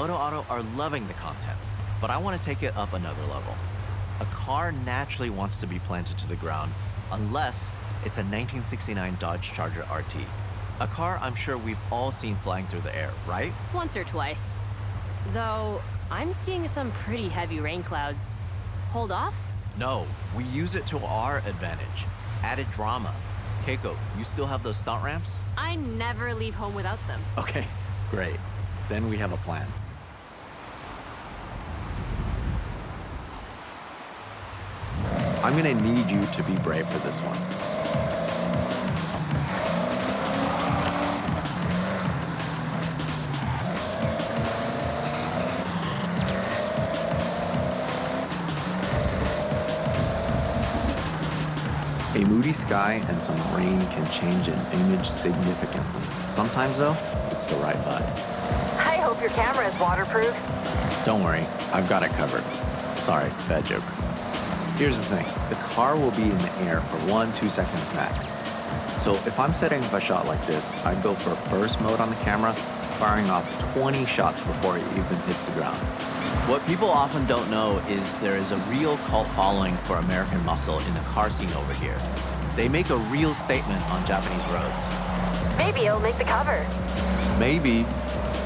Moto Auto are loving the content, but I want to take it up another level. A car naturally wants to be planted to the ground unless it's a 1969 Dodge Charger RT. A car I'm sure we've all seen flying through the air, right? Once or twice. Though, I'm seeing some pretty heavy rain clouds. Hold off? No, we use it to our advantage. Added drama. Keiko, you still have those stunt ramps? I never leave home without them. Okay, great. Then we have a plan. I'm gonna need you to be brave for this one. A moody sky and some rain can change an image significantly. Sometimes though, it's the right vibe. I hope your camera is waterproof. Don't worry, I've got it covered. Sorry, bad joke. Here's the thing, the car will be in the air for 1-2 seconds max. So if I'm setting up a shot like this, I'd go for burst mode on the camera, firing off 20 shots before it even hits the ground. What people often don't know is there is a real cult following for American muscle in the car scene over here. They make a real statement on Japanese roads. Maybe it'll make the cover. Maybe.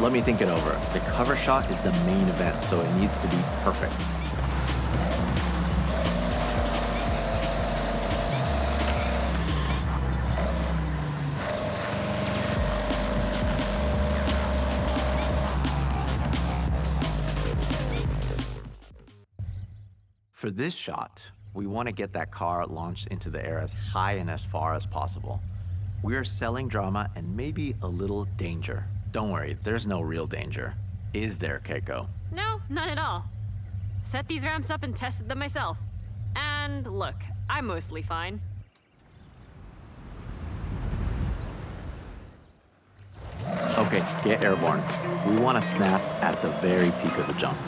Let me think it over. The cover shot is the main event, so it needs to be perfect. For this shot, we want to get that car launched into the air as high and as far as possible. We are selling drama and maybe a little danger. Don't worry, there's no real danger. Is there, Keiko? No, none at all. Set these ramps up and tested them myself. And look, I'm mostly fine. Okay, get airborne. We want to snap at the very peak of the jump.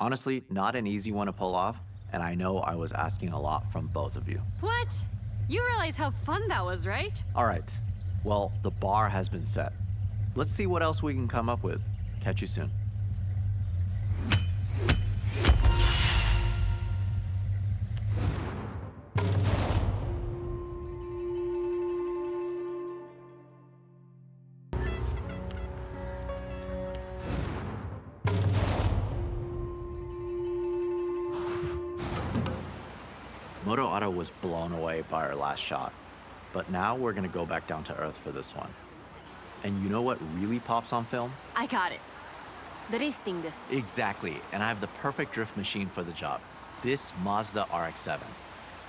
Honestly, not an easy one to pull off, and I know I was asking a lot from both of you. What? You realize how fun that was, right? All right, well, the bar has been set. Let's see what else we can come up with. Catch you soon. Moto Auto was blown away by our last shot, but now we're gonna go back down to earth for this one. And you know what really pops on film? I got it. Drifting. Exactly, and I have the perfect drift machine for the job. This Mazda RX-7.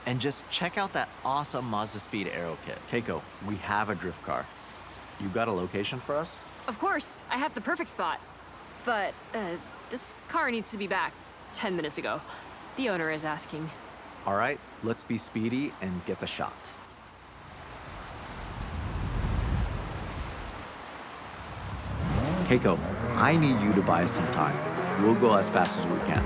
And just check out that awesome Mazda Speed Aero kit. Keiko, we have a drift car. You got a location for us? Of course, I have the perfect spot. But, this car needs to be back 10 minutes ago. The owner is asking. All right, let's be speedy and get the shot. Keiko, I need you to buy us some time. We'll go as fast as we can.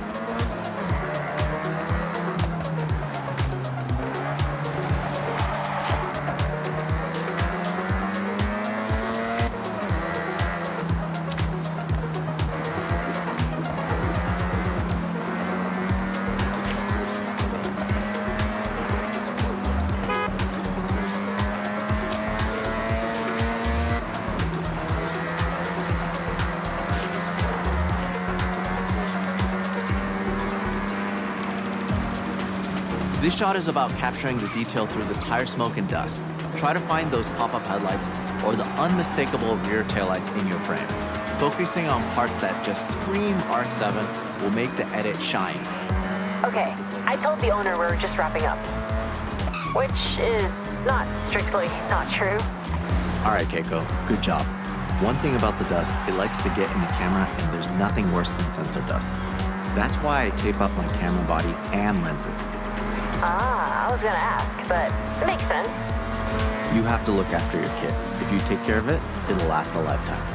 This shot is about capturing the detail through the tire smoke and dust. Try to find those pop-up headlights or the unmistakable rear taillights in your frame. Focusing on parts that just scream RX-7 will make the edit shine. Okay, I told the owner we're just wrapping up. Which is not strictly not true. All right, Keiko, good job. One thing about the dust, it likes to get in the camera and there's nothing worse than sensor dust. That's why I tape up my camera body and lenses. Ah, I was gonna ask, but it makes sense. You have to look after your kit. If you take care of it, it'll last a lifetime.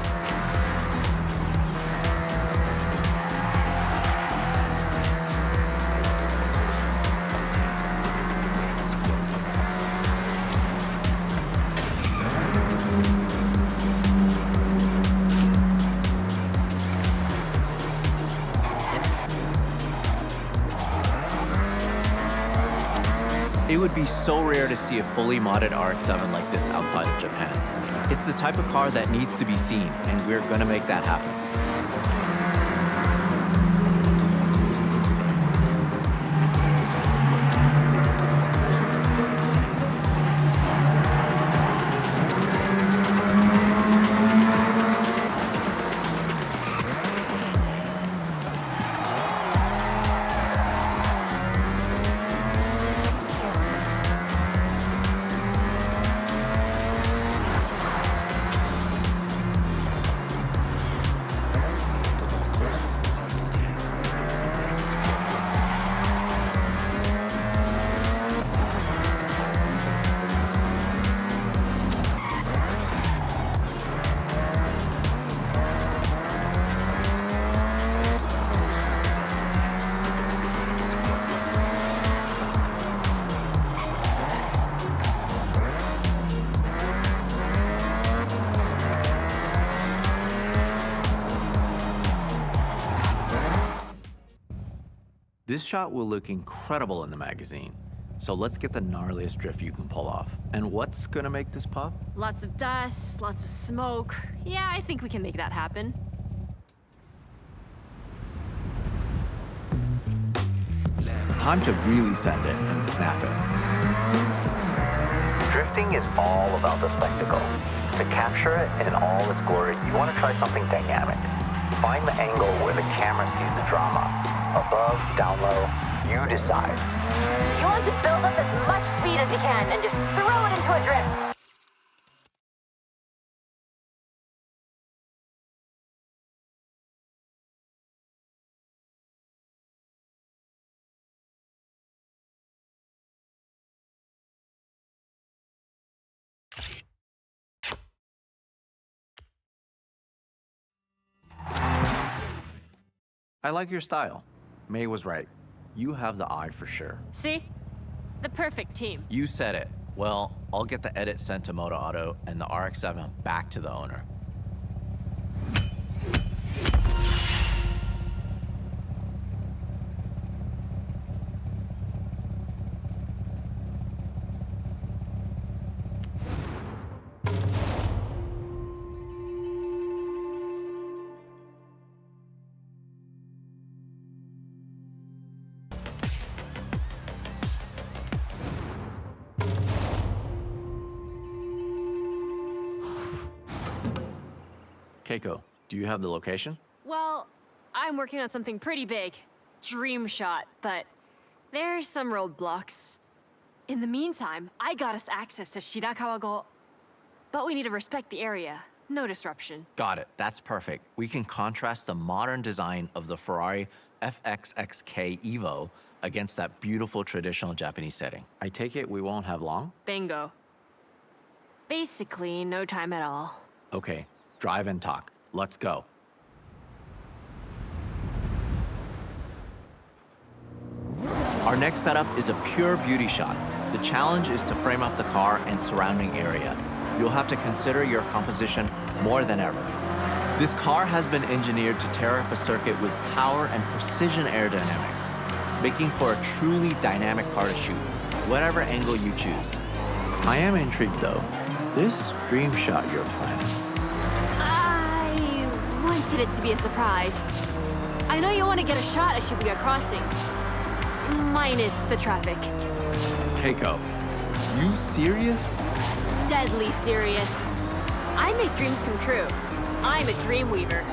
It would be so rare to see a fully modded RX-7 like this outside of Japan. It's the type of car that needs to be seen, and we're gonna make that happen. This shot will look incredible in the magazine. So let's get the gnarliest drift you can pull off. And what's gonna make this pop? Lots of dust, lots of smoke. Yeah, I think we can make that happen. Time to really send it and snap it. Drifting is all about the spectacle. To capture it in all its glory, you want to try something dynamic. Find the angle where the camera sees the drama. Above, down low, you decide. You want to build up as much speed as you can and just throw it into a drift. I like your style. May was right. You have the eye for sure. See? The perfect team. You said it. Well, I'll get the edit sent to Moto Auto and the RX-7 back to the owner. Keiko, do you have the location? Well, I'm working on something pretty big. Dream shot, but there's some roadblocks. In the meantime, I got us access to Shirakawa-go. But we need to respect the area. No disruption. Got it. That's perfect. We can contrast the modern design of the Ferrari FXXK Evo against that beautiful traditional Japanese setting. I take it we won't have long? Bingo. Basically, no time at all. Okay, drive and talk. Let's go. Our next setup is a pure beauty shot. The challenge is to frame up the car and surrounding area. You'll have to consider your composition more than ever. This car has been engineered to tear up a circuit with power and precision aerodynamics, making for a truly dynamic car to shoot, whatever angle you choose. I am intrigued though. This dream shot you're planning. I wanted it to be a surprise. I know you want to get a shot at Shibuya Crossing. Minus the traffic. Keiko, you serious? Deadly serious. I make dreams come true. I'm a dream weaver.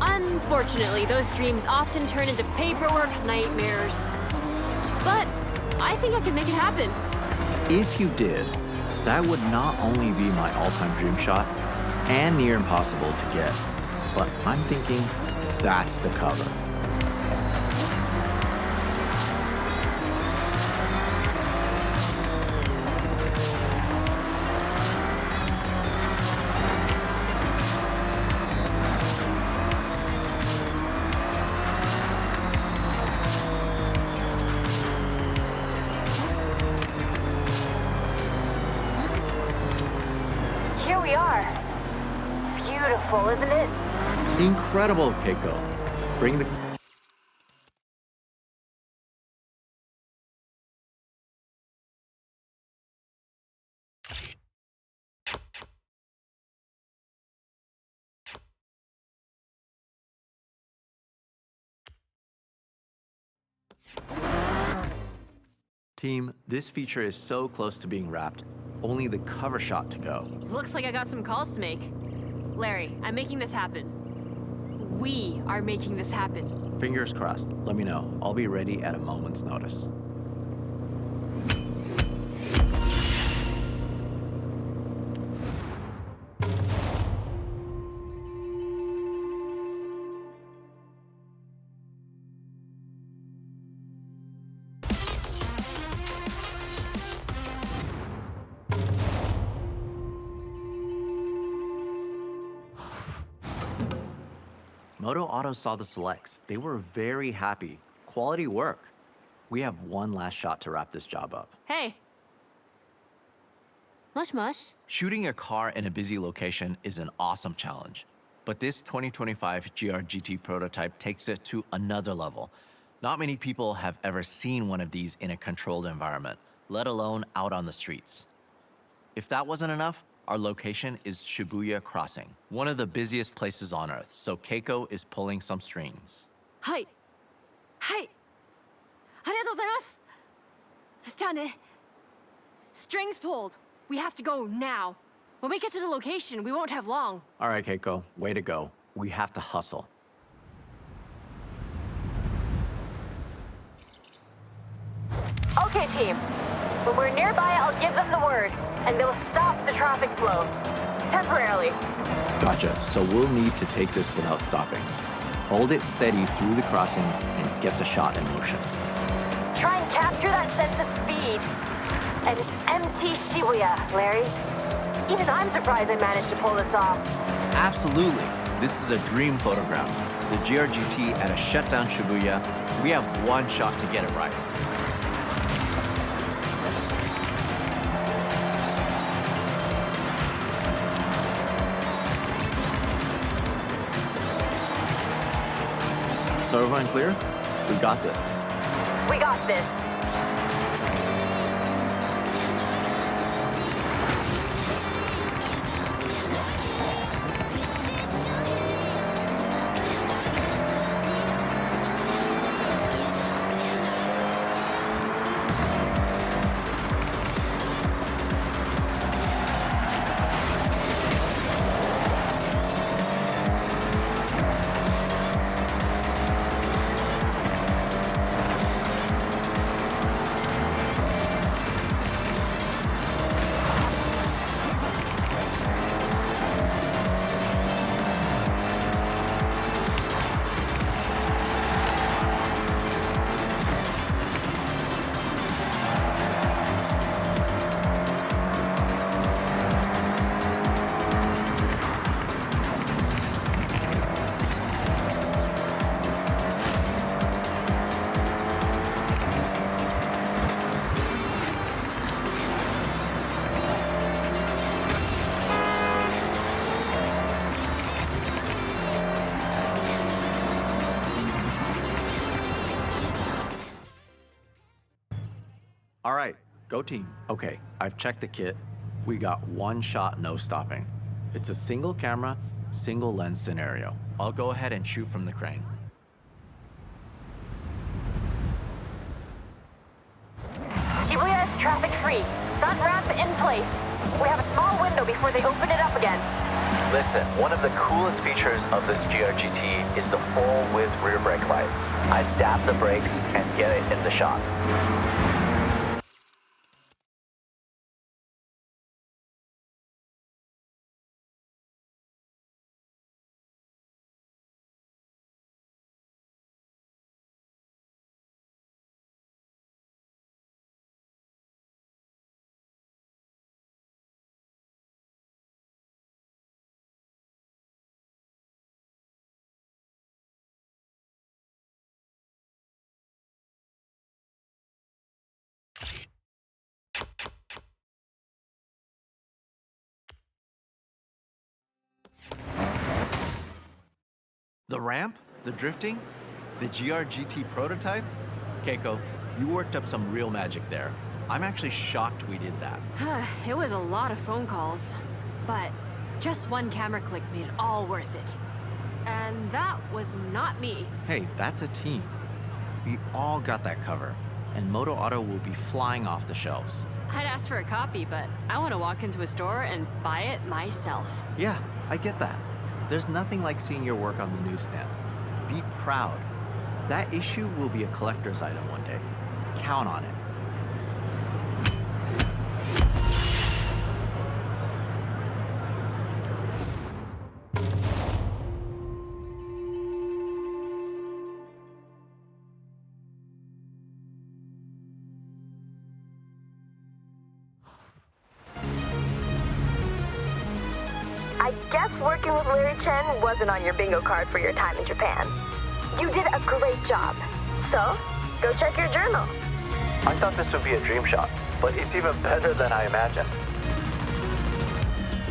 Unfortunately, those dreams often turn into paperwork nightmares. But I think I can make it happen. If you did, that would not only be my all-time dream shot and near impossible to get, but I'm thinking that's the cover. beautiful, isn't it? Incredible, Keiko. Bring the... Team, this feature is so close to being wrapped. Only the cover shot to go. Looks like I got some calls to make. Larry, I'm making this happen. We are making this happen. Fingers crossed. Let me know. I'll be ready at a moment's notice. Moto Auto saw the selects. They were very happy. Quality work. We have one last shot to wrap this job up. Hey. Mush mush. Shooting a car in a busy location is an awesome challenge. But this 2025 GR-GT prototype takes it to another level. Not many people have ever seen one of these in a controlled environment, let alone out on the streets. If that wasn't enough, our location is Shibuya Crossing, one of the busiest places on Earth, so Keiko is pulling some strings. Hi. Hi. ありがとうございます。じゃあね。Strings pulled. We have to go now. When we get to the location, we won't have long. All right, Keiko, way to go. We have to hustle. Okay, team. When we're nearby, I'll give them the word, and they'll stop the traffic flow. Temporarily. Gotcha, so we'll need to take this without stopping. Hold it steady through the crossing and get the shot in motion. Try and capture that sense of speed. And empty Shibuya, Larry. Even I'm surprised I managed to pull this off. Absolutely. This is a dream photograph. The GR-GT at a shutdown Shibuya. We have one shot to get it right. So everyone clear? We got this. We got this. All right, go team. Okay, I've checked the kit. We got one shot, no stopping. It's a single camera, single lens scenario. I'll go ahead and shoot from the crane. Shibuya is traffic-free. Stunt ramp in place. We have a small window before they open it up again. Listen, one of the coolest features of this GR-GT is the full-width rear brake light. I dab the brakes and get it in the shot. The ramp? The drifting? The GRGT prototype? Keiko, you worked up some real magic there. I'm actually shocked we did that. It was a lot of phone calls, but just one camera click made it all worth it. And that was not me. Hey, that's a team. We all got that cover, and Moto Auto will be flying off the shelves. I'd ask for a copy, but I want to walk into a store and buy it myself. Yeah, I get that. There's nothing like seeing your work on the newsstand. Be proud. That issue will be a collector's item one day. Count on it. I guess working with Larry Chen wasn't on your bingo card for your time in Japan. You did a great job. So, go check your journal. I thought this would be a dream shot, but it's even better than I imagined.